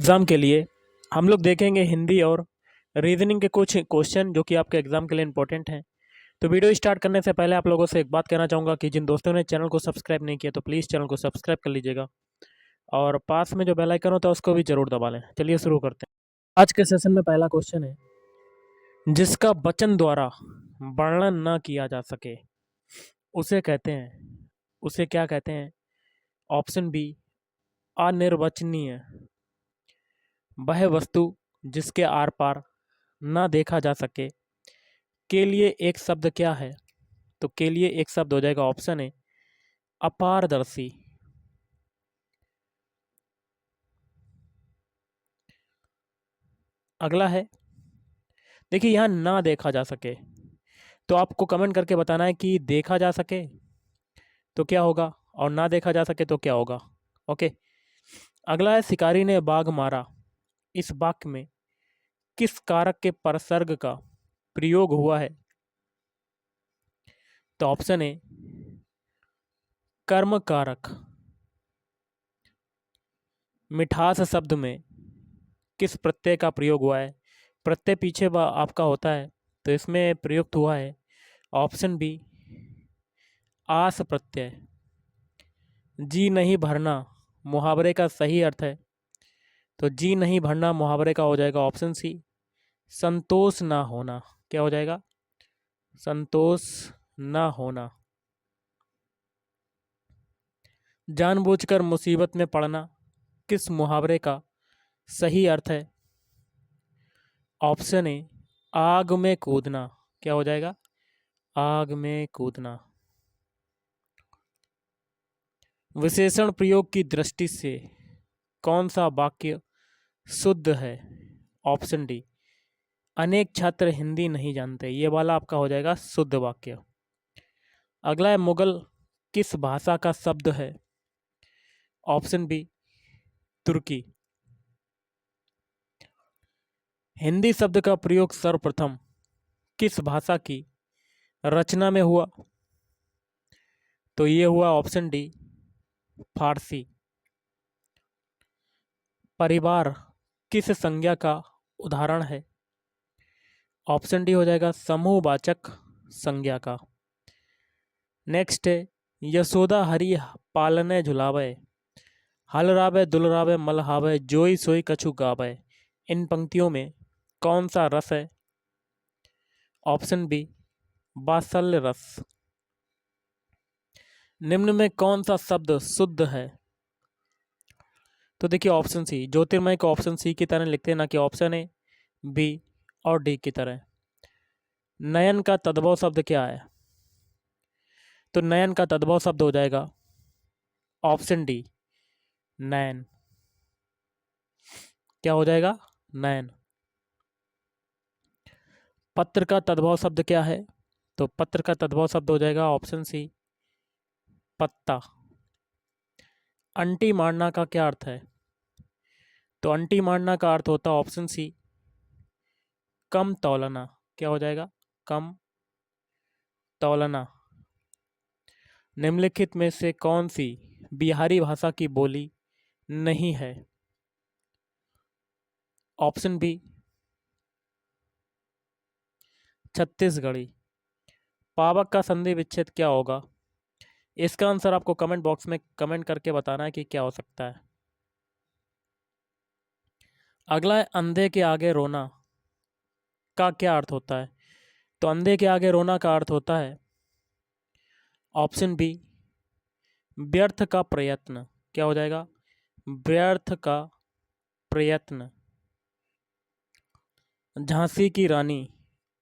Exam के लिए हम लोग देखेंगे हिंदी और रीजनिंग के कुछ क्वेश्चन जो कि आपके एग्ज़ाम के लिए इंपॉर्टेंट हैं। तो वीडियो स्टार्ट करने से पहले आप लोगों से एक बात कहना चाहूँगा कि जिन दोस्तों ने चैनल को सब्सक्राइब नहीं किया तो प्लीज़ चैनल को सब्सक्राइब कर लीजिएगा और पास में जो बेल आइकन होता है उसको भी ज़रूर दबा लें। चलिए शुरू करते हैं। आज के सेशन में पहला क्वेश्चन है, जिसका वचन द्वारा वर्णन न किया जा सके उसे कहते हैं, उसे क्या कहते हैं? ऑप्शन बी अनिर्वचनीय। वह वस्तु जिसके आर पार ना देखा जा सके के लिए एक शब्द क्या है? तो के लिए एक शब्द हो जाएगा ऑप्शन ए अपारदर्शी। अगला है, देखिए यहाँ ना देखा जा सके तो आपको कमेंट करके बताना है कि देखा जा सके तो क्या होगा और ना देखा जा सके तो क्या होगा। ओके। अगला है, शिकारी ने बाघ मारा। इस वाक्य में किस कारक के परसर्ग का प्रयोग हुआ है? तो ऑप्शन ए कर्म कारक। मिठास शब्द में किस प्रत्यय का प्रयोग हुआ है? प्रत्यय पीछे आपका होता है तो इसमें प्रयुक्त हुआ है ऑप्शन बी आस प्रत्यय। जी नहीं भरना मुहावरे का सही अर्थ है, तो जी नहीं भरना मुहावरे का हो जाएगा ऑप्शन सी संतोष ना होना। क्या हो जाएगा? संतोष ना होना। जानबूझकर मुसीबत में पड़ना किस मुहावरे का सही अर्थ है? ऑप्शन ए आग में कूदना। क्या हो जाएगा? आग में कूदना। विशेषण प्रयोग की दृष्टि से कौन सा वाक्य शुद्ध है? ऑप्शन डी अनेक छात्र हिंदी नहीं जानते। ये वाला आपका हो जाएगा शुद्ध वाक्य। अगला है, मुगल किस भाषा का शब्द है? ऑप्शन बी तुर्की। हिंदी शब्द का प्रयोग सर्वप्रथम किस भाषा की रचना में हुआ? तो ये हुआ ऑप्शन डी फारसी। परिवार किस संज्ञा का उदाहरण है? ऑप्शन डी हो जाएगा समूहवाचक संज्ञा का। नेक्स्ट है, यशोदा हरि पालने झुलावे, हल रावे दुलरावे मलहावे जोई सोई कछु गावे। इन पंक्तियों में कौन सा रस है? ऑप्शन बी वात्सल्य रस। निम्न में कौन सा शब्द शुद्ध है? तो देखिए ऑप्शन सी, ज्योतिर्मय को ऑप्शन सी की तरह लिखते हैं, ना कि ऑप्शन ए बी और डी की तरह। नयन का तद्भव शब्द क्या है? तो नयन का तद्भव शब्द हो जाएगा ऑप्शन डी नयन। क्या हो जाएगा? नयन। पत्र का तद्भव शब्द क्या है? तो पत्र का तद्भव शब्द हो जाएगा ऑप्शन सी पत्ता। अंटी मारना का क्या अर्थ है? तो अंटी मारना का अर्थ होता है ऑप्शन सी कम तौलना। क्या हो जाएगा? कम तौलना। निम्नलिखित में से कौन सी बिहारी भाषा की बोली नहीं है? Option B Chhattisgarhi. पावक का संधि विच्छेद क्या होगा? इसका आंसर आपको कमेंट बॉक्स में कमेंट करके बताना है कि क्या हो सकता है। अगला है, अंधे के आगे रोना का क्या अर्थ होता है? तो अंधे के आगे रोना का अर्थ होता है ऑप्शन बी व्यर्थ का प्रयत्न। क्या हो जाएगा? व्यर्थ का प्रयत्न। झांसी की रानी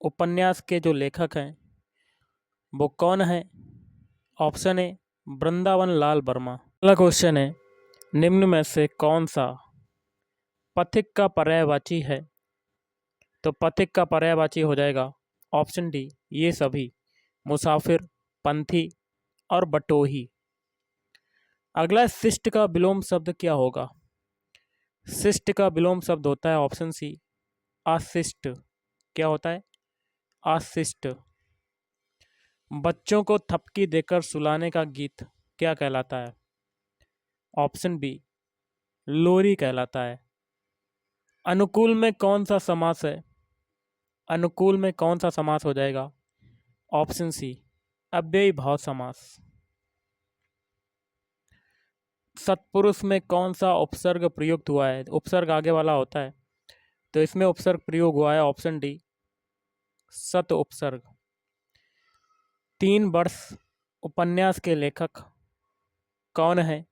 उपन्यास के जो लेखक हैं वो कौन है? Option A Vrindavan Lal Verma. अगला क्वेश्चन है, निम्न में से कौन सा पथिक का पर्यायवाची है? तो पथिक का पर्यायवाची हो जाएगा ऑप्शन डी ये सभी मुसाफिर, पंथी और बटोही। अगला शिष्ट का विलोम शब्द क्या होगा? शिष्ट का विलोम शब्द होता है ऑप्शन सी अशिष्ट। क्या होता है? अशिष्ट। बच्चों को थपकी देकर सुलाने का गीत क्या कहलाता है? ऑप्शन बी लोरी कहलाता है। अनुकूल में कौन सा समास है? अनुकूल में कौन सा समास हो जाएगा? ऑप्शन सी, अव्ययी भाव समास। सत्पुरुष में कौन सा उपसर्ग प्रयुक्त हुआ है? उपसर्ग आगे वाला होता है, तो इसमें उपसर्ग प्रयोग हुआ है ऑप्शन डी, सत उपसर्ग। 3 वर्ष उपन्यास के लेखक कौन है?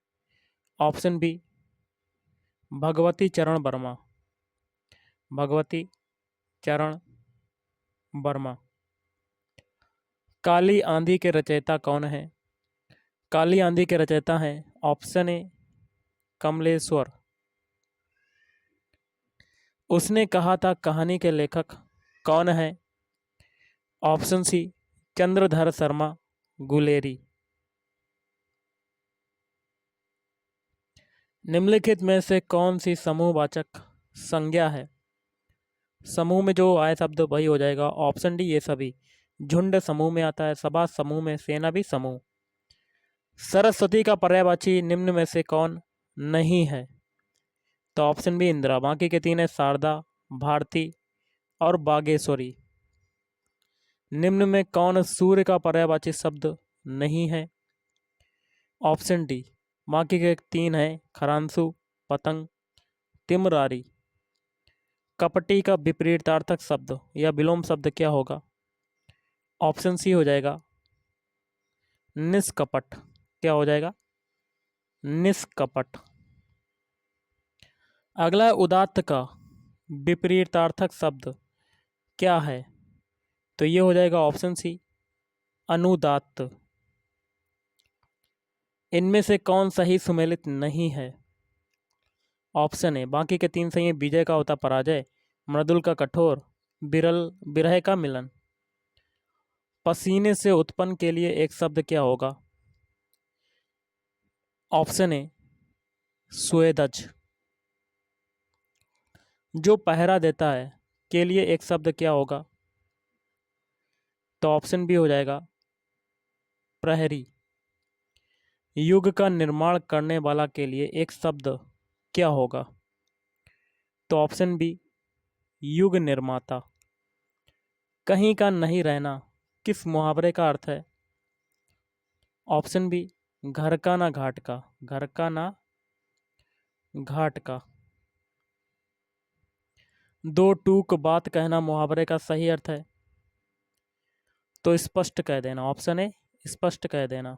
ऑप्शन बी, भगवती चरण वर्मा। भगवती चरण वर्मा। काली आंधी के रचयिता कौन है? काली आंधी के रचयिता हैं ऑप्शन ए, कमलेश्वर। उसने कहा था कहानी के लेखक कौन है? Option C, Chandradhar Sharma Guleri. निम्नलिखित में से कौन सी समूहवाचक संज्ञा है? समूह में जो आए शब्द वही हो जाएगा ऑप्शन डी, ये सभी। झुंड समूह में आता है, सभा समूह में, सेना भी समूह। सरस्वती का पर्यायवाची निम्न में से कौन नहीं है? तो ऑप्शन बी, इंदिरा। बाकी के 3 है शारदा, भारती और बागेश्वरी। निम्न में कौन सूर्य का पर्यायवाची शब्द नहीं है? Option D. बाकी के 3 है खरांशु, पतंग, तिमरारी। कपटी का विपरीतार्थक शब्द या विलोम शब्द क्या होगा? ऑप्शन सी हो जाएगा निष्कपट। क्या हो जाएगा? निष्कपट। अगला है उदात्त का विपरीतार्थक शब्द क्या है? तो ये हो जाएगा ऑप्शन सी, अनुदात्त। इनमें से कौन सही सुमेलित नहीं है? ऑप्शन ए, बाकी के 3 सही है। विजय का होता पराजय, मृदुल का कठोर, बिरल बिरह का मिलन। पसीने से उत्पन्न के लिए एक शब्द क्या होगा? ऑप्शन ए, स्वेदज। जो पहरा देता है के लिए एक शब्द क्या होगा? तो ऑप्शन बी हो जाएगा प्रहरी। युग का निर्माण करने वाला के लिए एक शब्द क्या होगा? तो ऑप्शन बी, युग निर्माता। कहीं का नहीं रहना किस मुहावरे का अर्थ है? ऑप्शन बी, घर का ना घाट का। घर का ना घाट का। दो टूक बात कहना मुहावरे का सही अर्थ है? तो स्पष्ट कह देना। ऑप्शन ए, स्पष्ट कह देना।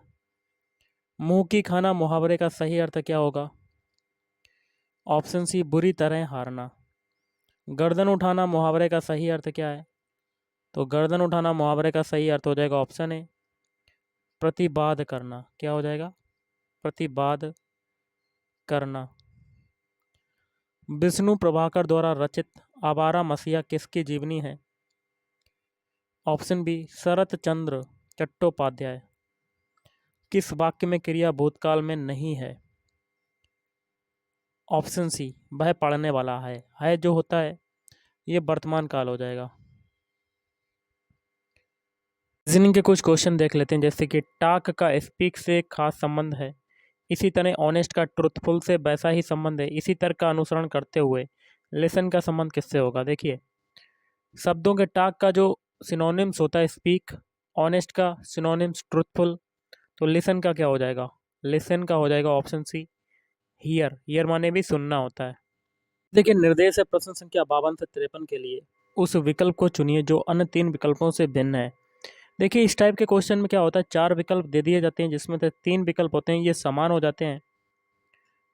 मुंह की खाना मुहावरे का सही अर्थ क्या होगा? ऑप्शन सी, बुरी तरह हारना। गर्दन उठाना मुहावरे का सही अर्थ क्या है? तो गर्दन उठाना मुहावरे का सही अर्थ हो जाएगा ऑप्शन ए, प्रतिवाद करना। क्या हो जाएगा? प्रतिवाद करना। विष्णु प्रभाकर द्वारा रचित आवारा मसीहा किसकी जीवनी है? ऑप्शन बी, शरत चंद्र चट्टोपाध्याय। किस वाक्य में क्रिया भूतकाल में नहीं है? ऑप्शन सी, वह पढ़ने वाला है जो होता है ये वर्तमान काल हो जाएगा। रीजनिंग के कुछ क्वेश्चन देख लेते हैं, जैसे कि टाक का स्पीक से खास संबंध है, इसी तरह ऑनेस्ट का ट्रुथफुल से वैसा ही संबंध है, इसी तर्क का अनुसरण करते हुए लिसन का संबंध किससे होगा? देखिए, शब्दों के टाक का जो सिनोनिम्स होता है स्पीक, ऑनेस्ट का सिनोनिम्स ट्रुथफुल, तो लिसन का क्या हो जाएगा? लिसन का हो जाएगा ऑप्शन सी, हियर। हियर माने भी सुनना होता है। देखिए, निर्देश है प्रश्न संख्या 52 से 53 के लिए उस विकल्प को चुनिए जो अन्य 3 विकल्पों से भिन्न है। देखिए, इस टाइप के क्वेश्चन में क्या होता है, 4 विकल्प दे दिए जाते हैं जिसमें से 3 विकल्प होते हैं ये समान हो जाते हैं,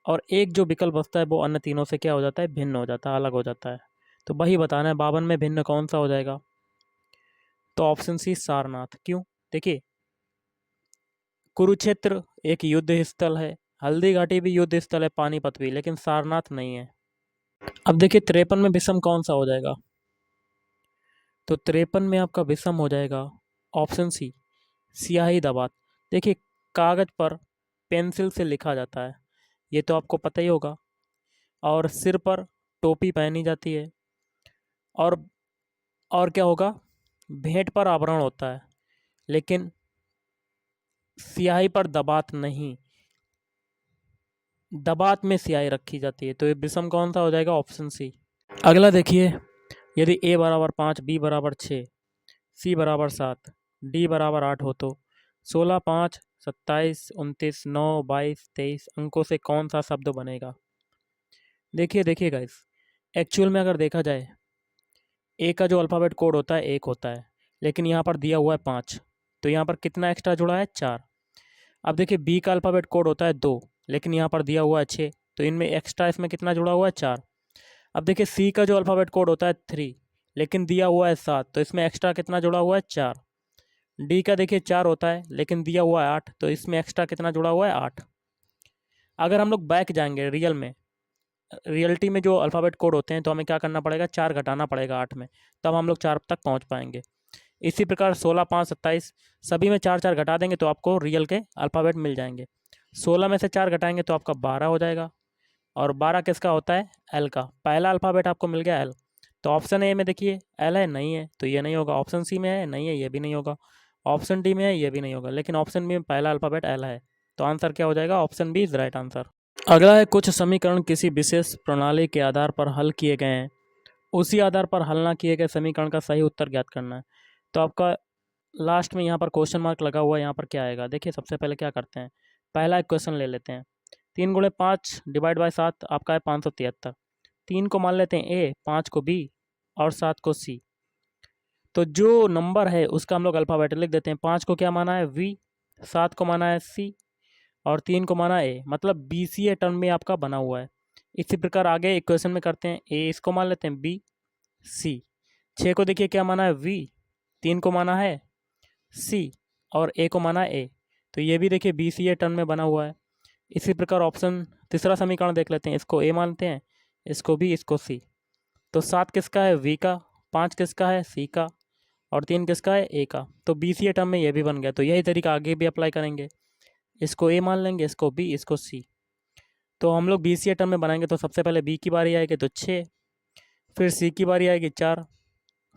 और एक जो विकल्प बचता है वो अन्य तीनों से क्या हो जाता है? भिन्न हो जाता है, अलग हो जाता है। तो वही बताना है 52 में भिन्न कौन सा हो जाएगा? तो ऑप्शन सी, सारनाथ। क्यों? देखिए, कुरुक्षेत्र एक युद्ध स्थल है, हल्दी घाटी भी युद्ध स्थल है, पानीपत भी, लेकिन सारनाथ नहीं है। अब देखिए 53 में विषम कौन सा हो जाएगा? तो 53 में आपका विषम हो जाएगा ऑप्शन सी, स्याही दबात। देखिए, कागज पर पेंसिल से लिखा जाता है, ये तो आपको पता ही होगा, और सिर पर टोपी पहनी जाती है, और और क्या होगा? भेंट पर आभरण होता है, लेकिन स्याही पर दबात नहीं, दबात में स्याही रखी जाती है। तो ये विषम कौन सा हो जाएगा? Option C. अगला देखिए, यदि ए बराबर 5, बी बराबर 6, सी बराबर 7, डी बराबर 8 हो तो 16, 5, 27, 29, 9, 22, 23 अंकों से कौन सा शब्द बनेगा? देखिए गाइस, एक्चुअल में अगर देखा जाए, ए का जो अल्फ़ाबेट कोड होता है 1 होता है, लेकिन यहाँ पर दिया हुआ है 5, तो यहाँ पर कितना एक्स्ट्रा जुड़ा है? 4। अब देखिए बी का अल्फ़ाबेट कोड होता है 2, लेकिन यहाँ पर दिया हुआ है 6, तो इनमें एक्स्ट्रा इसमें कितना जुड़ा हुआ है? 4। अब देखिए सी का जो अल्फ़ाबेट कोड होता है 3, लेकिन दिया हुआ है 7, तो इसमें एक्स्ट्रा कितना जुड़ा हुआ है? 4। डी का देखिए 4 होता है, लेकिन दिया हुआ है 8, तो इसमें एक्स्ट्रा कितना जुड़ा हुआ है? 8। अगर हम लोग बैक जाएंगे रियलिटी में जो अल्फ़ाबेट कोड होते हैं, तो हमें क्या करना पड़ेगा? 4 घटाना पड़ेगा 8 में, तब हम लोग 4 तक पहुँच पाएंगे। इसी प्रकार 16, 5, 27 सभी में 4 घटा देंगे तो आपको रियल के अल्फ़ाबेट मिल जाएंगे। 16 में से 4 घटाएंगे तो आपका 12 हो जाएगा, और 12 किसका होता है? एल का। पहला अल्फ़ाबेट आपको मिल गया एल, तो ऑप्शन ए में देखिए एल है, नहीं है, तो ये नहीं होगा। ऑप्शन सी में है, नहीं है, ये भी नहीं होगा। ऑप्शन डी में है, ये भी नहीं होगा, लेकिन ऑप्शन बी में पहला अल्फ़ाबेट एल है, तो आंसर क्या हो जाएगा? Option B is right answer. अगला है, कुछ समीकरण किसी विशेष प्रणाली के आधार पर हल किए गए हैं, उसी आधार पर हल ना किए गए समीकरण का सही उत्तर ज्ञात करना है। तो आपका लास्ट में यहाँ पर क्वेश्चन मार्क लगा हुआ है, यहाँ पर क्या आएगा? देखिए सबसे पहले क्या करते हैं, पहला एक क्वेश्चन ले लेते हैं। 3 गुणे 5 डिवाइड बाई 7 आपका है 573। 3 को मान लेते हैं ए, 5 को बी और 7 को सी। तो जो नंबर है उसका हम लोग अल्फ़ाबेट लिख देते हैं। 5 को क्या माना है? वी, 7 को माना है सी, और 3 को माना ए, मतलब बी सी ए टर्म में आपका बना हुआ है। इसी प्रकार आगे इक्वेशन में करते हैं, ए इसको मान लेते हैं बी सी। 6 को देखिए क्या माना है? वी, 3 को माना है सी, और ए को माना है ए, तो ये भी देखिए बी सी ए टर्म में बना हुआ है। इसी प्रकार ऑप्शन तीसरा समीकरण देख लेते हैं, इसको ए मानते हैं, इसको बी, इसको सी। तो 7 किसका है? वी का, 5 किसका है? सी का, और 3 किसका है? ए का। तो बी सी ए टर्म में ये भी बन गया, तो यही तरीका आगे भी अप्लाई करेंगे। इसको ए मान लेंगे, इसको बी, इसको सी। तो हम लोग बी सी ए टर्म में बनाएंगे, तो सबसे पहले बी की बारी आएगी तो 6, फिर सी की बारी आएगी 4,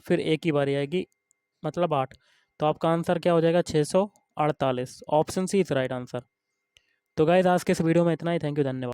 फिर ए की बारी आएगी मतलब 8। तो आपका आंसर क्या हो जाएगा? 648। Option C is right answer. तो गाइस आज के इस वीडियो में इतना ही। थैंक यू, धन्यवाद।